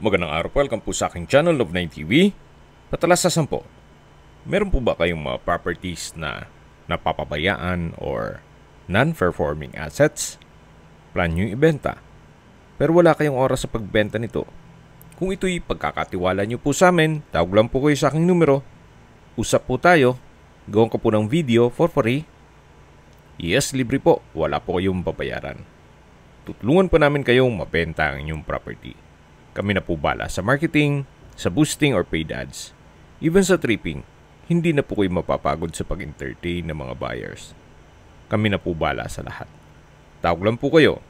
Magandang araw po, welcome po sa aking channel, Love9TV. Patalasasan po, meron po ba kayong mga properties na napapabayaan or non-performing assets? Plan nyo ibenta, pero wala kayong oras sa pagbenta nito. Kung ito'y pagkakatiwala nyo po sa amin, tawag lang po kayo sa aking numero. Usap po tayo, gawin ko po ng video for free. Yes, libre po, wala po kayong babayaran. Tutulungan po namin kayong mabenta ang inyong property. Kami na po bala sa marketing, sa boosting or paid ads. Even sa tripping, hindi na po kayo mapapagod sa pag-entertain ng mga buyers. Kami na po bala sa lahat. Tawag lang po kayo.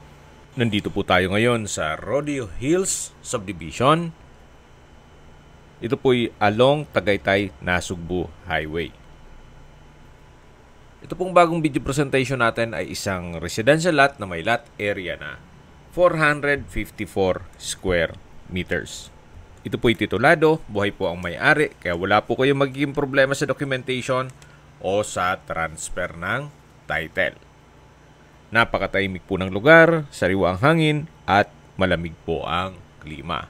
Nandito po tayo ngayon sa Rodeo Hills Subdivision. Ito po'y along Tagaytay, Nasugbu Highway. Ito pong bagong video presentation natin ay isang residential lot na may lot area na 454 square meters. Ito po'y titulado, buhay po ang may-ari, kaya wala po kayong magiging problema sa documentation o sa transfer ng title. Napakatahimik po ng lugar, sariwa ang hangin at malamig po ang klima.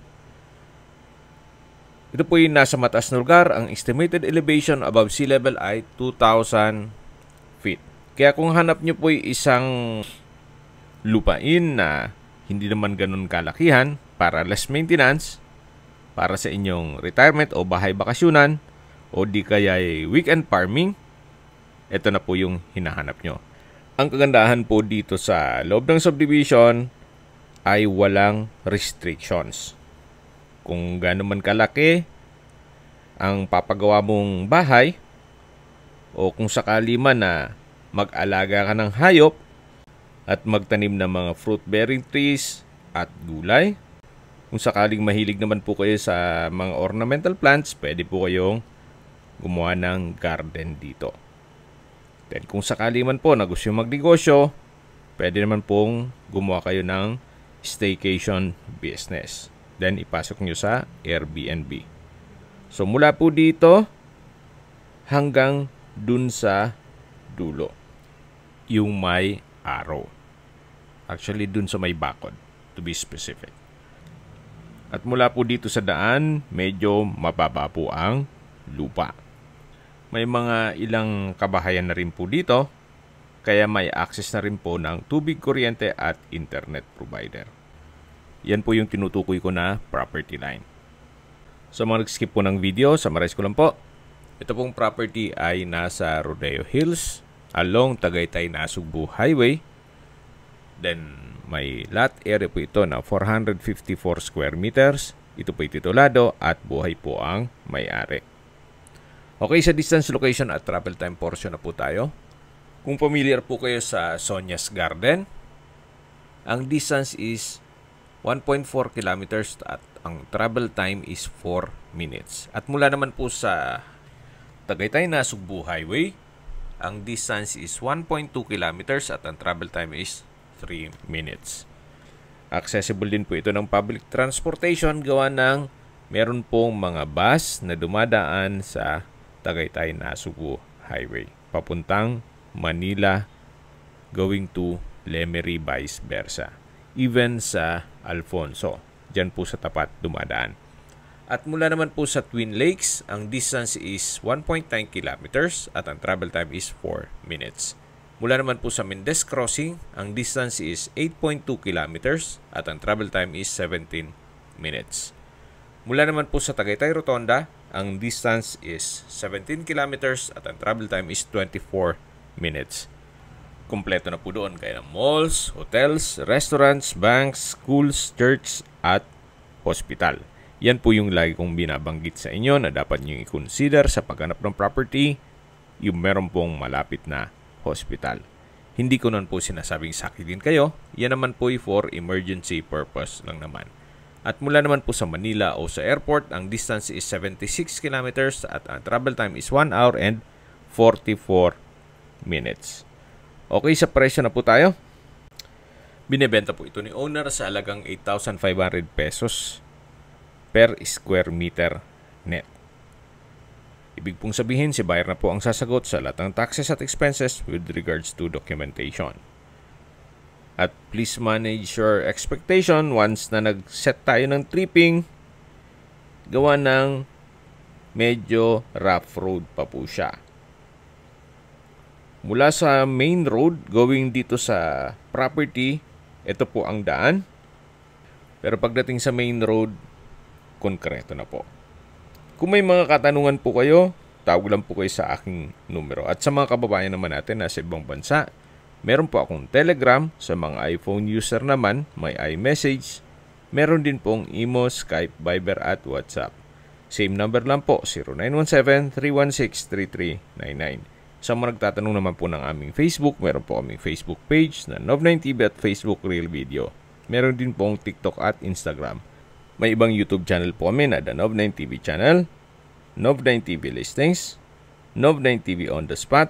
Ito po'y nasa mataas na lugar, ang estimated elevation above sea level ay 2,000 feet. Kaya kung hanap nyo po'y isang lupain na hindi naman ganun kalakihan, para less maintenance, para sa inyong retirement o bahay bakasyonan, o di kaya weekend farming, ito na po yung hinahanap nyo. Ang kagandahan po dito sa loob ng subdivision ay walang restrictions. Kung gaano man kalaki ang papagawa mong bahay, o kung sakali man na mag-alaga ka ng hayop at magtanim ng mga fruit-bearing trees at gulay, kung sakaling mahilig naman po kayo sa mga ornamental plants, pwede po kayong gumawa ng garden dito. Then kung sakali man po na gusto yung magnegosyo, pwede naman pong gumawa kayo ng staycation business. Then ipasok nyo sa Airbnb. So mula po dito hanggang dun sa dulo, yung may araw. Actually dun sa may bakod, to be specific. At mula po dito sa daan, medyo mababa po ang lupa. May mga ilang kabahayan na rin po dito, kaya may access na rin po ng tubig, kuryente at internet provider. Yan po yung tinutukoy ko na property line. So mga nag-skip po ng video, summarize ko lang po. Ito pong property ay nasa Rodeo Hills, along Tagaytay, Nasugbu Highway. Then may lot area po ito na 454 square meters. Ito po titulado at buhay po ang may-ari. Okay, sa distance, location at travel time portion na po tayo. Kung familiar po kayo sa Sonia's Garden, ang distance is 1.4 kilometers at ang travel time is 4 minutes. At mula naman po sa Tagaytay, Nasugbu Highway, ang distance is 1.2 kilometers at ang travel time is 3 minutes. Accessible din po ito ng public transportation gawa ng meron pong mga bus na dumadaan sa Tagaytay, Nasugbu Highway papuntang Manila going to Lemery, vice versa. Even sa Alfonso, dyan po sa tapat dumadaan. At mula naman po sa Twin Lakes, ang distance is 1.9 kilometers at ang travel time is 4 minutes. Mula naman po sa Mendez Crossing, ang distance is 8.2 kilometers at ang travel time is 17 minutes. Mula naman po sa Tagaytay Rotonda, ang distance is 17 kilometers at ang travel time is 24 minutes. Kompleto na po doon kaya ng malls, hotels, restaurants, banks, schools, church at hospital. Yan po yung lagi kong binabanggit sa inyo na dapat nyo i-consider sa paghanap ng property, yung meron pong malapit na hospital. Hindi ko nun po sinasabing sakitin kayo. Yan naman po for emergency purpose lang naman. At mula naman po sa Manila o sa airport, ang distance is 76 kilometers at ang travel time is 1 hour and 44 minutes. Okay, sa presyo na po tayo. Binebenta po ito ni owner sa halagang 8,500 pesos per square meter net. Ibig pong sabihin, si buyer na po ang sasagot sa lahat ng taxes at expenses with regards to documentation. At please manage your expectation once na nag-set tayo ng tripping, gawa ng medyo rough road pa po siya. Mula sa main road, going dito sa property, ito po ang daan. Pero pagdating sa main road, konkreto na po. Kung may mga katanungan po kayo, tawag lang po kayo sa aking numero. At sa mga kababayan naman natin na sa ibang bansa, meron po akong Telegram. Sa mga iPhone user naman, may iMessage. Meron din pong Imo, Skype, Viber at WhatsApp. Same number lang po, 0917-316-3399. Sa mga nagtatanong naman po ng aming Facebook, meron po aming Facebook page na Nov9TV at Facebook Real Video. Meron din pong TikTok at Instagram. May ibang YouTube channel po kami na The Nov9TV Channel, Nov9TV Listings, Nov9TV On The Spot,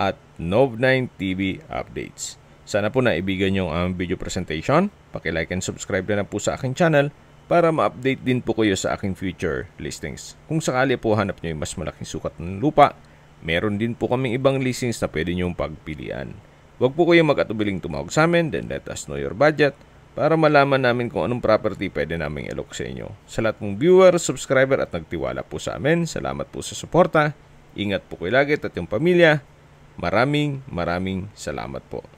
at Nov9TV Updates. Sana po naibigan nyo ang video presentation. Paki-like and subscribe na po sa aking channel para ma-update din po kayo sa aking future listings. Kung sakali po hanap nyo yung mas malaking sukat ng lupa, meron din po kaming ibang listings na pwede nyong pagpilian. Huwag po kayo mag-atubiling tumawag sa amin, then let us know your budget para malaman namin kung anong property pwede naming ilok sa inyo. Sa lahat mong viewer, subscriber at nagtiwala po sa amin, salamat po sa suporta. Ingat po kayo lagi at yung pamilya. Maraming salamat po.